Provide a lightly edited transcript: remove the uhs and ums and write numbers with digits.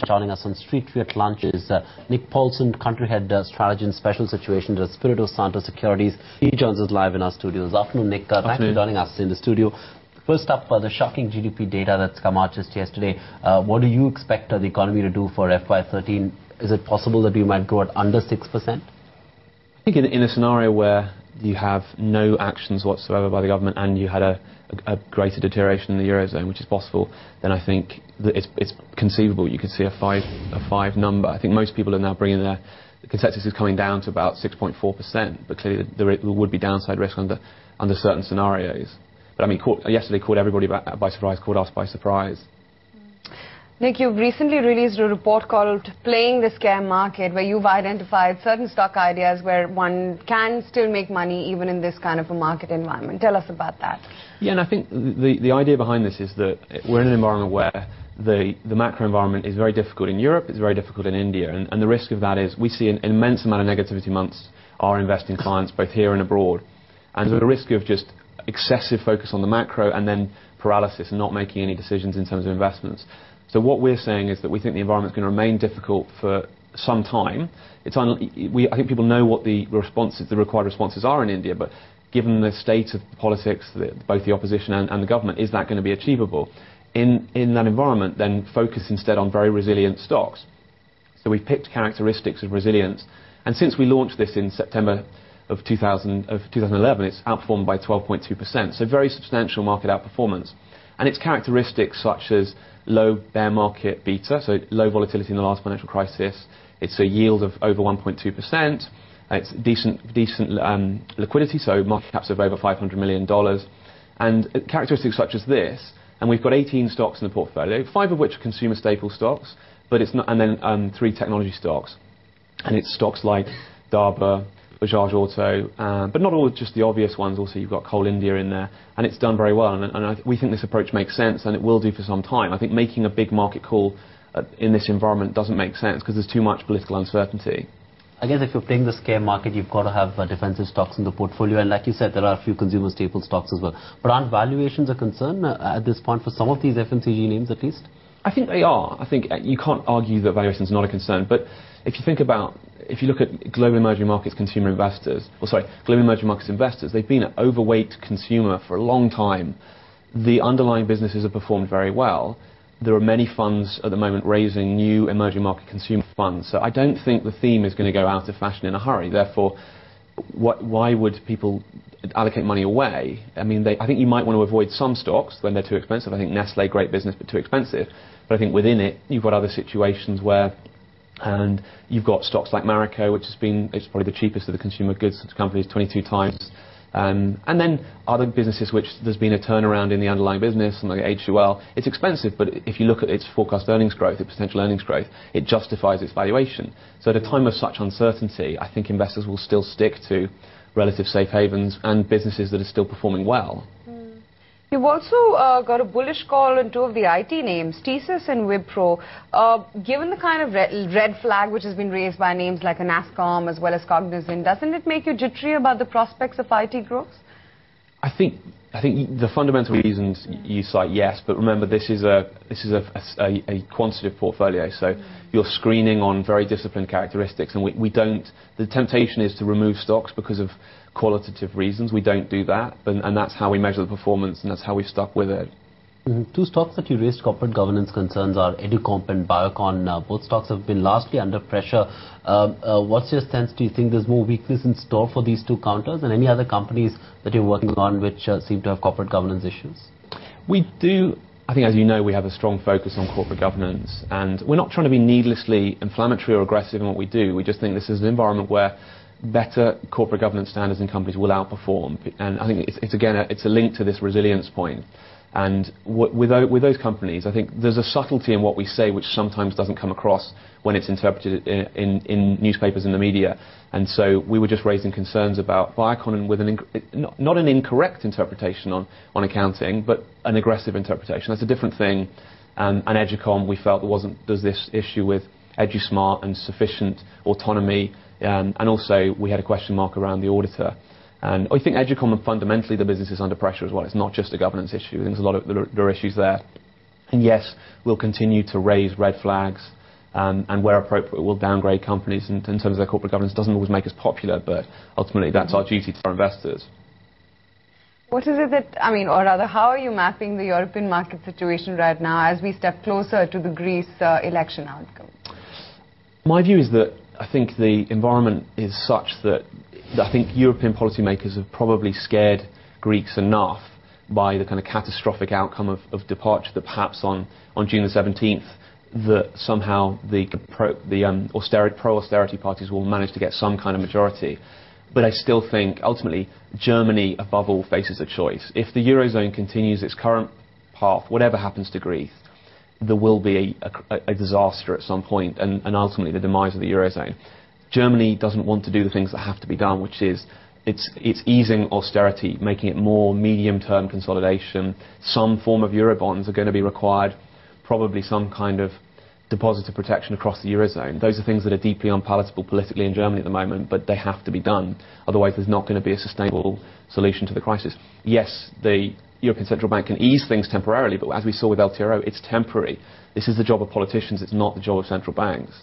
joining us on Street View at Lunch is Nick Paulson, Country Head Strategy and Special Situations at Espirito Santo Securities. He joins us live in our studios. Afternoon, Nick. Thanks for joining us in the studio. First up, the shocking GDP data that's come out just yesterday. What do you expect the economy to do for FY13? Is it possible that we might grow at under 6%? I think in a scenario where you have no actions whatsoever by the government and you had a greater deterioration in the Eurozone, which is possible, then I think that it's conceivable you could see a five number. I think most people are now bringing the consensus is coming down to about 6.4%, but clearly there would be downside risk under certain scenarios. But I mean, yesterday caught everybody by surprise, caught us by surprise. Nick, you've recently released a report called Playing the Scare Market, where you've identified certain stock ideas where one can still make money even in this kind of a market environment. Tell us about that. Yeah, and I think the idea behind this is that we're in an environment where the macro environment is very difficult in Europe, it's very difficult in India, and the risk of that is we see an immense amount of negativity amongst our investing clients, both here and abroad. And there's a risk of just excessive focus on the macro and then paralysis and not making any decisions in terms of investments. So what we're saying is that we think the environment is going to remain difficult for some time. I think people know what the required responses are in India, but given the state of politics, both the opposition and the government, is that going to be achievable? In that environment, then focus instead on very resilient stocks. So we've picked characteristics of resilience, and since we launched this in September of 2011, it's outperformed by 12.2%, so very substantial market outperformance. And its characteristics such as low bear market beta, so low volatility in the last financial crisis. It's a yield of over 1.2%. It's decent liquidity, so market caps of over $500 million. And characteristics such as this, and we've got 18 stocks in the portfolio, 5 of which are consumer staple stocks, but it's not, and then 3 technology stocks. And it's stocks like Dabur, Bajaj Auto, but not all just the obvious ones. Also, you've got Coal India in there, and it's done very well. We think this approach makes sense, and it will do for some time. I think making a big market call in this environment doesn't make sense because there's too much political uncertainty. I guess if you're playing the scare market, you've got to have defensive stocks in the portfolio, and like you said, there are a few consumer staple stocks as well. But aren't valuations a concern at this point for some of these FMCG names at least? I think they are. I think you can't argue that valuation is not a concern, but if you look at global emerging markets consumer investors, global emerging markets investors, they've been an overweight consumer for a long time. The underlying businesses have performed very well. There are many funds at the moment raising new emerging market consumer funds, so I don't think the theme is going to go out of fashion in a hurry. Therefore, why would people allocate money away? I mean, I think you might want to avoid some stocks when they're too expensive. I think Nestle, great business, but too expensive. But I think within it, you've got other situations where, and you've got stocks like Marico, which it's probably the cheapest of the consumer goods companies, 22 times. And then other businesses which there's been a turnaround in the underlying business, like HUL. It's expensive, but if you look at its forecast earnings growth, its potential earnings growth, it justifies its valuation. So at a time of such uncertainty, I think investors will still stick to relative safe havens and businesses that are still performing well. You've also got a bullish call on 2 of the IT names, TSYS and Wipro. Given the kind of red flag which has been raised by names like NASSCOM as well as Cognizant, doesn't it make you jittery about the prospects of IT growth? I think the fundamental reasons you cite, yes, but remember this is a quantitative portfolio, so you're screening on very disciplined characteristics, and we don't. The temptation is to remove stocks because of qualitative reasons. We don't do that, and that's how we measure the performance, and that's how we've stuck with it. 2 stocks that you raised corporate governance concerns are Educomp and Biocon. Both stocks have been largely under pressure. What's your sense? Do you think there's more weakness in store for these 2 counters, and any other companies that you're working on which seem to have corporate governance issues? We do. I think, as you know, we have a strong focus on corporate governance, and we're not trying to be needlessly inflammatory or aggressive in what we do. We just think this is an environment where better corporate governance standards in companies will outperform, and I think it's a link to this resilience point. And with those companies, I think there's a subtlety in what we say which sometimes doesn't come across when it's interpreted in newspapers and the media. And so we were just raising concerns about Biocon with not an incorrect interpretation on accounting, but an aggressive interpretation. That's a different thing. And Educom, we felt there's this issue with EduSmart and sufficient autonomy, and also we had a question mark around the auditor. And I think Educom, and fundamentally the business is under pressure as well. It's not just a governance issue. I think there are issues there. And yes, we'll continue to raise red flags and where appropriate, will downgrade companies in terms of their corporate governance. Doesn't always make us popular, but ultimately that's our duty to our investors. What is it that, I mean, or rather, how are you mapping the European market situation right now as we step closer to the Greece election outcome? My view is that I think the environment is such that I think European policymakers have probably scared Greeks enough by the kind of catastrophic outcome of departure that perhaps on June the 17th, that somehow the pro-austerity parties will manage to get some kind of majority. But I still think, ultimately, Germany, above all, faces a choice. If the Eurozone continues its current path, whatever happens to Greece, there will be a disaster at some point, and ultimately the demise of the Eurozone. Germany doesn't want to do the things that have to be done, which is it's easing austerity, making it more medium-term consolidation. Some form of Eurobonds are going to be required, probably some kind of deposit of protection across the Eurozone. Those are things that are deeply unpalatable politically in Germany at the moment, but they have to be done. Otherwise, there's not going to be a sustainable solution to the crisis. Yes, the European Central Bank can ease things temporarily, but as we saw with LTRO, it's temporary. This is the job of politicians, it's not the job of central banks.